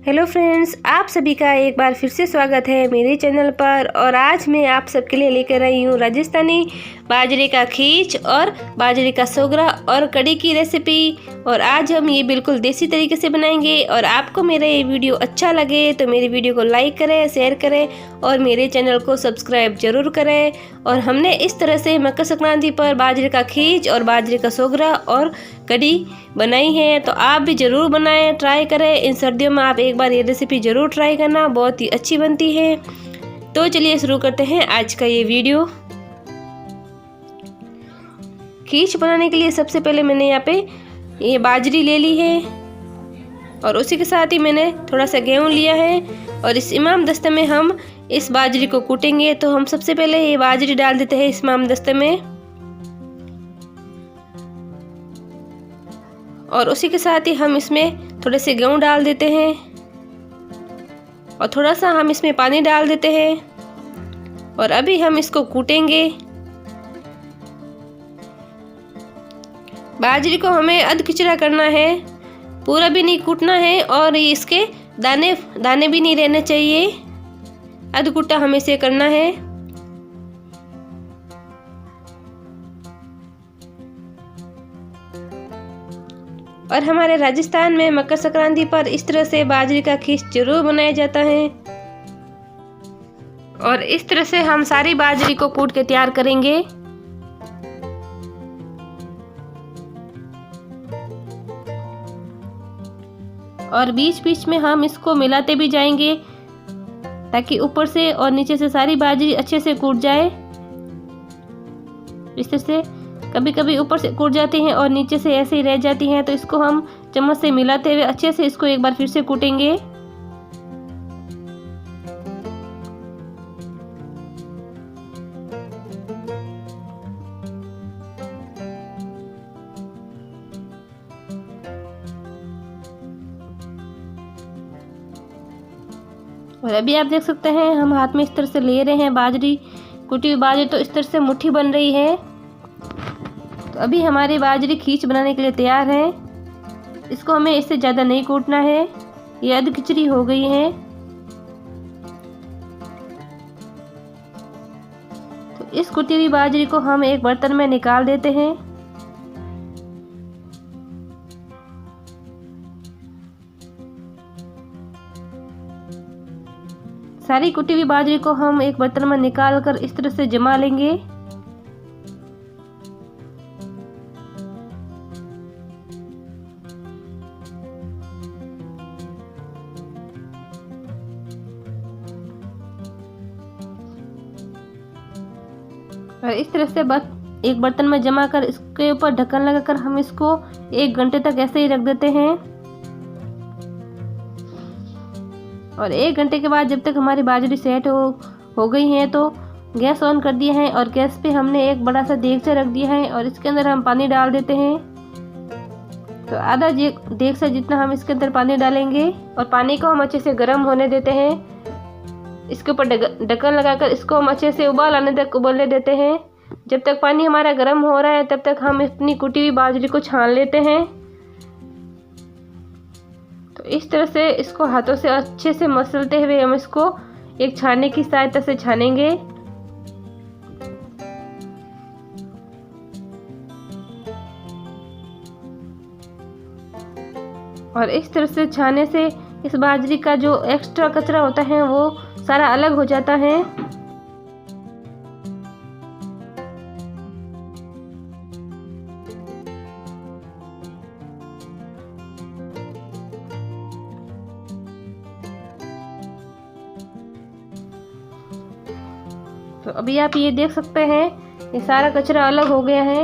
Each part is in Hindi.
हेलो फ्रेंड्स, आप सभी का एक बार फिर से स्वागत है मेरे चैनल पर। और आज मैं आप सबके लिए लेकर आई हूँ राजस्थानी बाजरे का खीच और बाजरे का सोगरा और कड़ी की रेसिपी। और आज हम ये बिल्कुल देसी तरीके से बनाएंगे। और आपको मेरा ये वीडियो अच्छा लगे तो मेरे वीडियो को लाइक करें, शेयर करें और मेरे चैनल को सब्सक्राइब जरूर करें। और हमने इस तरह से मकर संक्रांति पर बाजरे का खीच और बाजरे का सोगरा और कड़ी बनाई है, तो आप भी ज़रूर बनाएं, ट्राई करें। इन सर्दियों में आप एक बार ये रेसिपी ज़रूर ट्राई करना, बहुत ही अच्छी बनती है। तो चलिए शुरू करते हैं आज का ये वीडियो। खीच बनाने के लिए सबसे पहले मैंने यहाँ पे ये बाजरी ले ली है और उसी के साथ ही मैंने थोड़ा सा गेहूँ लिया है। और इस इमाम दस्ते में हम इस बाजरी को कूटेंगे। तो हम सबसे पहले ये बाजरी डाल देते हैं इस इमाम दस्ते में और उसी के साथ ही हम इसमें थोड़े से गेहूँ डाल देते हैं और थोड़ा सा हम इसमें पानी डाल देते हैं। और अभी हम इसको कूटेंगे। बाजरी को हमें अध खिचड़ा करना है, पूरा भी नहीं कूटना है और इसके दाने दाने भी नहीं रहने चाहिए। अध कूटा हमें इसे करना है। और हमारे राजस्थान में मकर संक्रांति पर इस तरह से बाजरे का खीच जरूर बनाया जाता है। और इस तरह से हम सारी बाजरी को कूट के तैयार करेंगे। और बीच बीच में हम इसको मिलाते भी जाएंगे ताकि ऊपर से और नीचे से सारी बाजरी अच्छे से कूट जाए। इस तरह से कभी कभी ऊपर से कूट जाती हैं और नीचे से ऐसे ही रह जाती हैं, तो इसको हम चम्मच से मिलाते हुए अच्छे से इसको एक बार फिर से कूटेंगे। और अभी आप देख सकते हैं हम हाथ में इस तरह से ले रहे हैं बाजरी, कूटी हुई बाजरी। तो इस तरह से मुट्ठी बन रही है। तो अभी हमारी बाजरी खीच बनाने के लिए तैयार है। इसको हमें इससे ज़्यादा नहीं कूटना है, ये अध खिचड़ी हो गई है। तो इस कुटी हुई बाजरी को हम एक बर्तन में निकाल देते हैं। सारी कुटी हुई बाजरी को हम एक बर्तन में निकाल कर इस तरह से जमा लेंगे। और इस तरह से बस एक बर्तन में जमा कर इसके ऊपर ढक्कन लगाकर हम इसको 1 घंटे तक ऐसे ही रख देते हैं। और 1 घंटे के बाद जब तक हमारी बाजरी सेट हो गई है तो गैस ऑन कर दिया है और गैस पे हमने एक बड़ा सा देगचा रख दिया है और इसके अंदर हम पानी डाल देते हैं। तो आधा देगचा जितना हम इसके अंदर पानी डालेंगे और पानी को हम अच्छे से गर्म होने देते हैं। इसके ऊपर ढक्कन लगाकर इसको हम अच्छे से उबाल आने तक उबलने देते हैं। जब तक पानी हमारा गर्म हो रहा है तब तक हम अपनी कुटी हुई बाजरी को छान लेते हैं। तो इस तरह से इसको हाथों से अच्छे से मसलते हुए हम इसको एक छानने की सहायता से छानेंगे। और इस तरह से छाने से इस बाजरी का जो एक्स्ट्रा कचरा होता है वो सारा अलग हो जाता है। तो अभी आप ये देख सकते हैं ये सारा कचरा अलग हो गया है।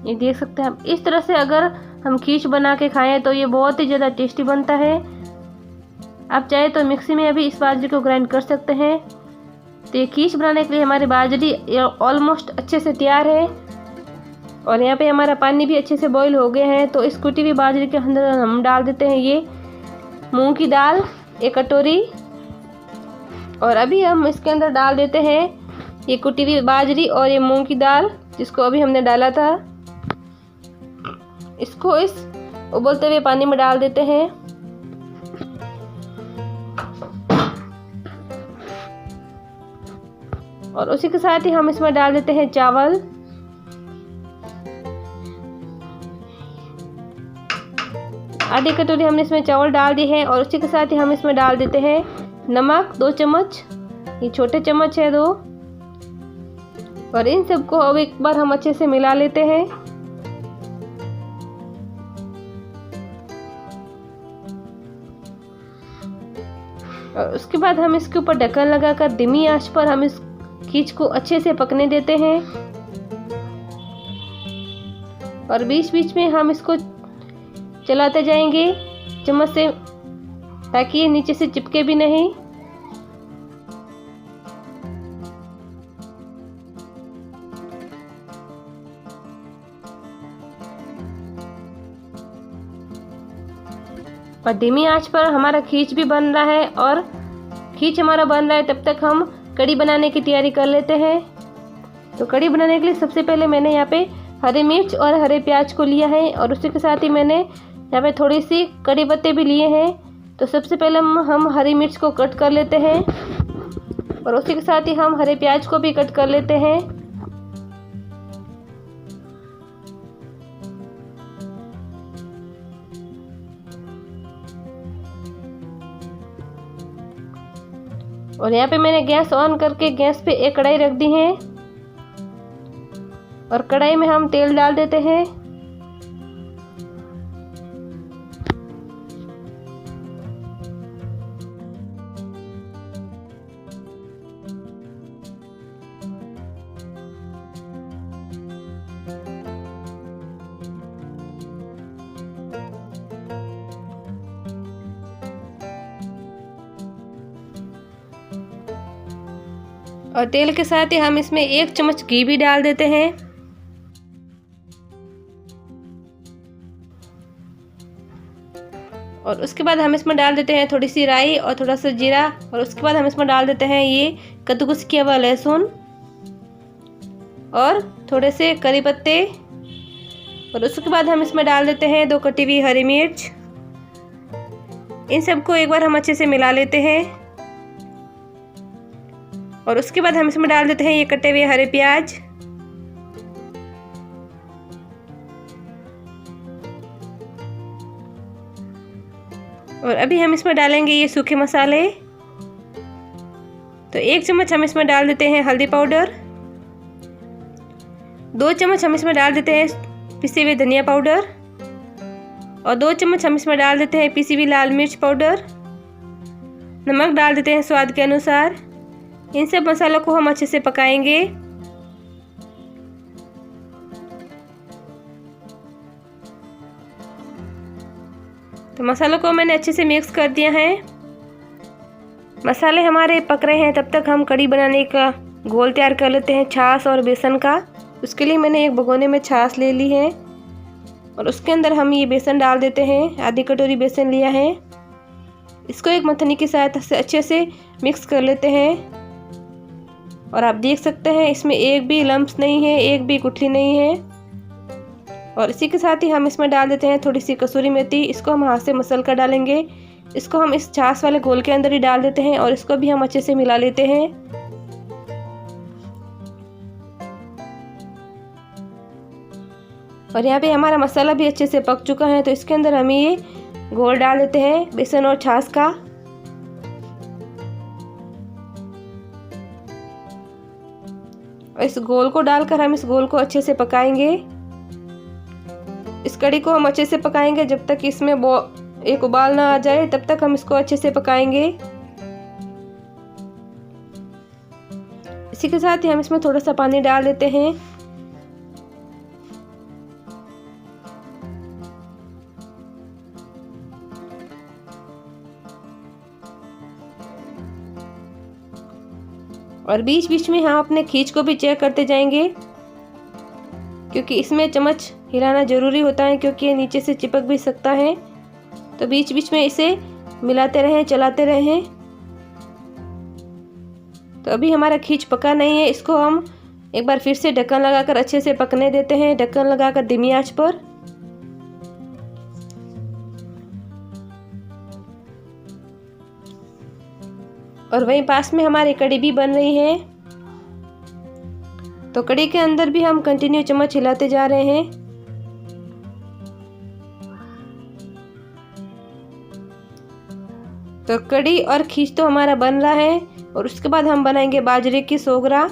ये देख सकते हैं। इस तरह से अगर हम खीच बना के खाएं तो ये बहुत ही ज़्यादा टेस्टी बनता है। आप चाहे तो मिक्सी में अभी इस बाजरी को ग्राइंड कर सकते हैं। तो ये खीच बनाने के लिए हमारी बाजरी ऑलमोस्ट अच्छे से तैयार है। और यहाँ पे हमारा पानी भी अच्छे से बॉईल हो गया है। तो इस कुटी हुई बाजरी के अंदर हम डाल देते हैं ये मूंग की दाल 1 कटोरी। और अभी हम इसके अंदर डाल देते हैं ये कुटी हुई बाजरी और ये मूंग की दाल जिसको अभी हमने डाला था, इसको इस उबलते हुए पानी में डाल देते हैं। और उसी के साथ ही हम इसमें डाल देते हैं चावल। आधी कटोरी हमने इसमें चावल डाल दिए हैं। और उसी के साथ ही हम इसमें डाल देते हैं नमक 2 चम्मच, ये छोटे चम्मच है 2। और इन सबको अब एक बार हम अच्छे से मिला लेते हैं। और उसके बाद हम इसके ऊपर ढक्कन लगाकर धीमी आंच पर हम इस खींच को अच्छे से पकने देते हैं। और बीच बीच में हम इसको चलाते जाएंगे चम्मच से, ताकि ये नीचे से चिपके भी नहीं। और धीमी आंच पर हमारा खींच भी बन रहा है। और खींच हमारा बन रहा है तब तक हम कढ़ी बनाने की तैयारी कर लेते हैं। तो कढ़ी बनाने के लिए सबसे पहले मैंने यहाँ पे हरी मिर्च और हरे प्याज को लिया है। और उसी के साथ ही मैंने यहाँ पे थोड़ी सी कड़ी पत्ते भी लिए हैं। तो सबसे पहले हम हरी मिर्च को कट कर लेते हैं। और उसी के साथ ही हम हरे प्याज को भी कट कर लेते हैं। और यहाँ पे मैंने गैस ऑन करके गैस पे एक कढ़ाई रख दी है। और कढ़ाई में हम तेल डाल देते हैं। और तेल के साथ ही हम इसमें 1 चम्मच घी भी डाल देते हैं। और उसके बाद हम इसमें डाल देते हैं थोड़ी सी राई और थोड़ा सा जीरा। और उसके बाद हम इसमें डाल देते हैं ये कद्दूकस किया हुआ लहसुन और थोड़े से करी पत्ते। और उसके बाद हम इसमें डाल देते हैं 2 कटी हुई हरी मिर्च। इन सबको एक बार हम अच्छे से मिला लेते हैं। और उसके बाद हम इसमें डाल देते हैं ये कटे हुए हरे प्याज। और अभी हम इसमें डालेंगे ये सूखे मसाले। तो 1 चम्मच हम इसमें डाल देते हैं हल्दी पाउडर, 2 चम्मच हम इसमें डाल देते हैं पिसे हुए धनिया पाउडर, और 2 चम्मच हम इसमें डाल देते हैं पिसी हुई लाल मिर्च पाउडर। नमक डाल देते हैं स्वाद के अनुसार। इन सब मसालों को हम अच्छे से पकाएंगे। तो मसालों को मैंने अच्छे से मिक्स कर दिया है। मसाले हमारे पक रहे हैं तब तक हम कढ़ी बनाने का घोल तैयार कर लेते हैं छाछ और बेसन का। उसके लिए मैंने एक भगोने में छाछ ले ली है और उसके अंदर हम ये बेसन डाल देते हैं। आधी कटोरी बेसन लिया है। इसको एक मथनी की सहायता से अच्छे से मिक्स कर लेते हैं। और आप देख सकते हैं इसमें एक भी लम्प्स नहीं है, एक भी गुठली नहीं है। और इसी के साथ ही हम इसमें डाल देते हैं थोड़ी सी कसूरी मेथी। इसको हम हाथ से मसल कर डालेंगे। इसको हम इस छाछ वाले घोल के अंदर ही डाल देते हैं और इसको भी हम अच्छे से मिला लेते हैं। और यहाँ पे हमारा मसाला भी अच्छे से पक चुका है। तो इसके अंदर हम ये घोल डाल देते हैं बेसन और छाछ का। और इस घोल को डालकर हम इस घोल को अच्छे से पकाएंगे। इस कढ़ी को हम अच्छे से पकाएंगे जब तक इसमें एक उबाल ना आ जाए, तब तक हम इसको अच्छे से पकाएंगे। इसी के साथ ही हम इसमें थोड़ा सा पानी डाल देते हैं। और बीच बीच में हम अपने खींच को भी चेक करते जाएंगे, क्योंकि इसमें चम्मच हिलाना ज़रूरी होता है, क्योंकि ये नीचे से चिपक भी सकता है। तो बीच बीच में इसे मिलाते रहें, चलाते रहें। तो अभी हमारा खींच पका नहीं है, इसको हम एक बार फिर से ढक्कन लगाकर अच्छे से पकने देते हैं, ढक्कन लगाकर धीमी आंच पर। और वहीं पास में हमारी कढ़ी भी बन रही है, तो कढ़ी के अंदर भी हम कंटिन्यू चम्मच हिलाते जा रहे हैं। तो कढ़ी और खींच तो हमारा बन रहा है, और उसके बाद हम बनाएंगे बाजरे की सोगरा।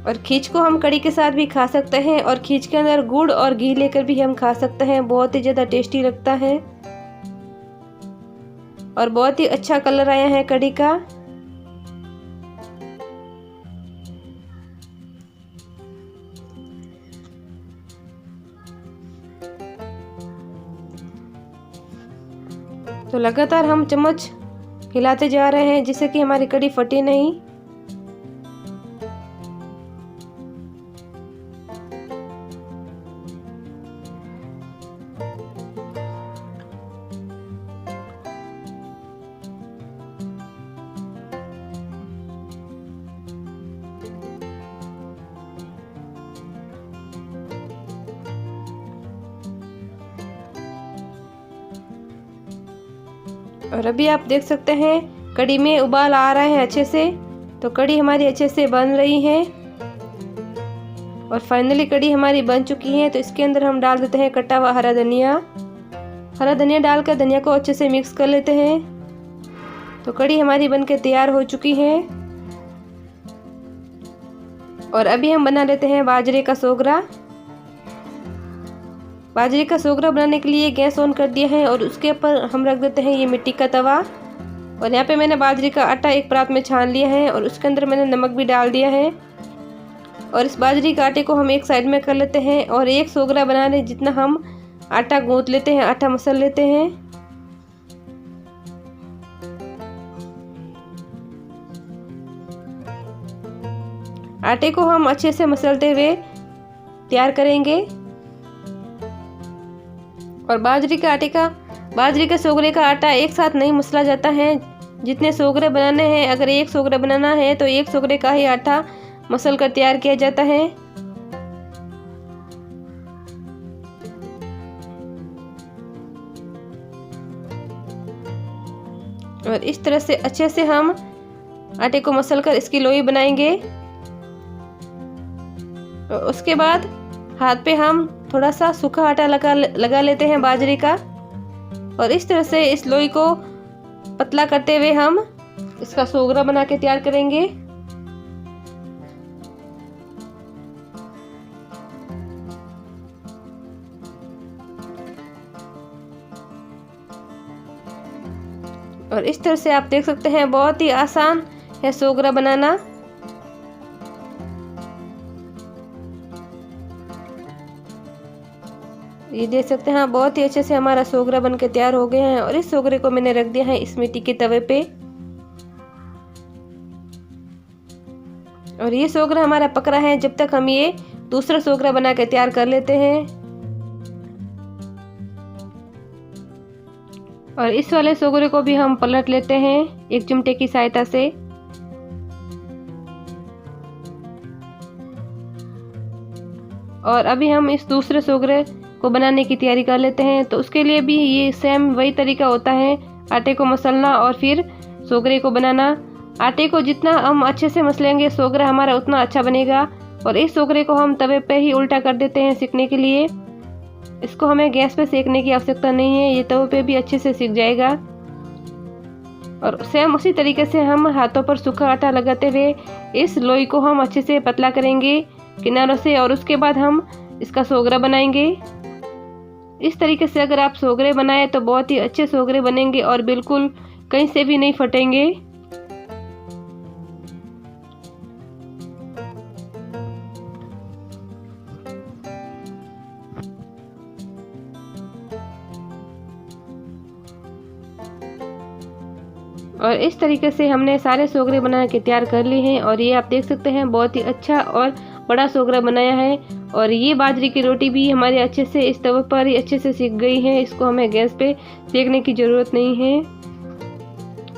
और खींच को हम कढ़ी के साथ भी खा सकते हैं, और खींच के अंदर गुड़ और घी लेकर भी हम खा सकते हैं, बहुत ही ज़्यादा टेस्टी लगता है। और बहुत ही अच्छा कलर आया है कढ़ी का। तो लगातार हम चम्मच हिलाते जा रहे हैं जिससे कि हमारी कढ़ी फटे नहीं। और अभी आप देख सकते हैं कढ़ी में उबाल आ रहा है अच्छे से, तो कढ़ी हमारी अच्छे से बन रही है। और फाइनली कढ़ी हमारी बन चुकी है। तो इसके अंदर हम डाल देते हैं कटा हुआ हरा धनिया। हरा धनिया डालकर धनिया को अच्छे से मिक्स कर लेते हैं। तो कढ़ी हमारी बनके तैयार हो चुकी है। और अभी हम बना लेते हैं बाजरे का सोगरा। बाजरे का सोगरा बनाने के लिए गैस ऑन कर दिया है, और उसके ऊपर हम रख देते हैं ये मिट्टी का तवा। और यहाँ पे मैंने बाजरे का आटा एक परात में छान लिया है, और उसके अंदर मैंने नमक भी डाल दिया है। और इस बाजरे के आटे को हम एक साइड में कर लेते हैं, और एक सोगरा बनाने जितना हम आटा गूंथ लेते हैं, आटा मसल लेते हैं। आटे को हम अच्छे से मसलते हुए तैयार करेंगे। और बाजरे के सोगरे का आटा एक साथ नहीं मसला जाता है। जितने सोगरे बनाने हैं, अगर एक सोगरा बनाना है तो एक सोगरे का ही आटा मसल कर तैयार किया जाता है। और इस तरह से अच्छे से हम आटे को मसल कर इसकी लोई बनाएंगे। और उसके बाद हाथ पे हम थोड़ा सा सूखा आटा लगा लेते हैं बाजरे का, और इस तरह से इस लोई को पतला करते हुए हम इसका सोगरा बना के तैयार करेंगे। और इस तरह से आप देख सकते हैं बहुत ही आसान है सोगरा बनाना। ये देख सकते हैं बहुत ही अच्छे से हमारा सोगरा बनके तैयार हो गए हैं। और इस सोगरे को मैंने रख दिया है इस मिट्टी के तवे पे। और ये सोगरा हमारा पक रहा है, जब तक हम ये दूसरा सोगरा बना के तैयार कर लेते हैं। और इस वाले सोगरे को भी हम पलट लेते हैं एक चिमटे की सहायता से। और अभी हम इस दूसरे सोगरे को बनाने की तैयारी कर लेते हैं। तो उसके लिए भी ये सेम वही तरीका होता है, आटे को मसलना और फिर सोगरे को बनाना। आटे को जितना हम अच्छे से मसलेंगे सोगरा हमारा उतना अच्छा बनेगा। और इस सोगरे को हम तवे पे ही उल्टा कर देते हैं सेकने के लिए। इसको हमें गैस पे सेकने की आवश्यकता नहीं है, ये तवे पे भी अच्छे से सिक जाएगा। और सेम उसी तरीके से हम हाथों पर सूखा आटा लगाते हुए इस लोई को हम अच्छे से पतला करेंगे किनारों से, और उसके बाद हम इसका सोगरा बनाएंगे। इस तरीके से अगर आप सोगरे बनाएं तो बहुत ही अच्छे सोगरे बनेंगे और बिल्कुल कहीं से भी नहीं फटेंगे। और इस तरीके से हमने सारे सोगरे बना के तैयार कर लिए हैं। और ये आप देख सकते हैं बहुत ही अच्छा और बड़ा सोगरा बनाया है। और ये बाजरे की रोटी भी हमारे अच्छे से इस तवे पर ही अच्छे से सिक गई है, इसको हमें गैस पे सेकने की ज़रूरत नहीं है।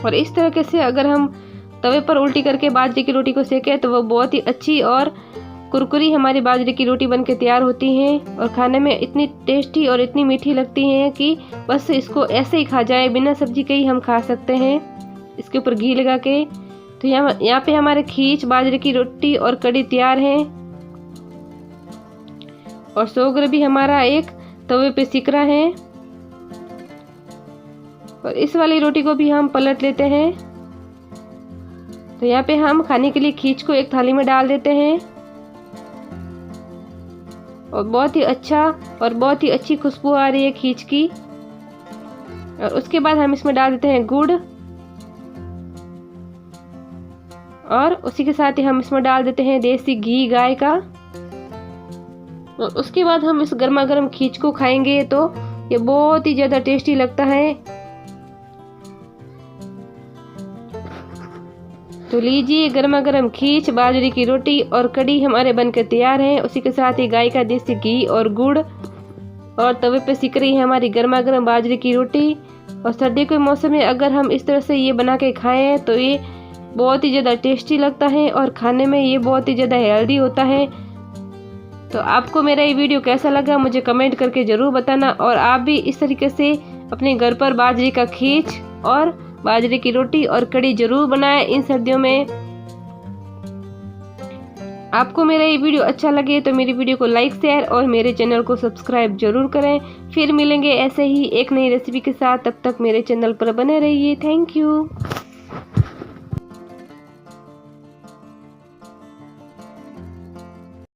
और इस तरीके से अगर हम तवे पर उल्टी करके बाजरे की रोटी को सेकें तो वो बहुत ही अच्छी और कुरकुरी हमारी बाजरे की रोटी बनके तैयार होती हैं और खाने में इतनी टेस्टी और इतनी मीठी लगती हैं कि बस इसको ऐसे ही खा जाए, बिना सब्जी के ही हम खा सकते हैं, इसके ऊपर घी लगा के। तो यहाँ पे हमारे खीच, बाजरे की रोटी और कड़ी तैयार हैं और सोगर भी हमारा एक तवे पे सिक रहा है। और इस वाली रोटी को भी हम पलट लेते हैं। तो यहाँ पे हम खाने के लिए खीच को एक थाली में डाल देते हैं और बहुत ही अच्छा और बहुत ही अच्छी खुशबू आ रही है खीच की। और उसके बाद हम इसमें डाल देते हैं गुड़ और उसी के साथ ही हम इसमें डाल देते हैं देसी घी गाय का। और उसके बाद हम इस गर्मा गर्म खीच को खाएंगे तो ये बहुत ही ज़्यादा टेस्टी लगता है। तो लीजिए, गर्मा गर्म खीच, बाजरे की रोटी और कड़ी हमारे बनकर तैयार हैं। उसी के साथ ही गाय का देसी घी और गुड़ और तवे पे सिक रही है हमारी गर्मा गर्म बाजरे की रोटी। और सर्दी के मौसम में अगर हम इस तरह से ये बना के खाएं तो ये बहुत ही ज़्यादा टेस्टी लगता है और खाने में ये बहुत ही ज़्यादा हेल्दी होता है। तो आपको मेरा ये वीडियो कैसा लगा मुझे कमेंट करके ज़रूर बताना। और आप भी इस तरीके से अपने घर पर बाजरे का खीच और बाजरे की रोटी और कड़ी जरूर बनाएं इन सर्दियों में। आपको मेरा ये वीडियो अच्छा लगे तो मेरी वीडियो को लाइक, शेयर और मेरे चैनल को सब्सक्राइब जरूर करें। फिर मिलेंगे ऐसे ही एक नई रेसिपी के साथ, तब तक मेरे चैनल पर बने रहिए। Thank you.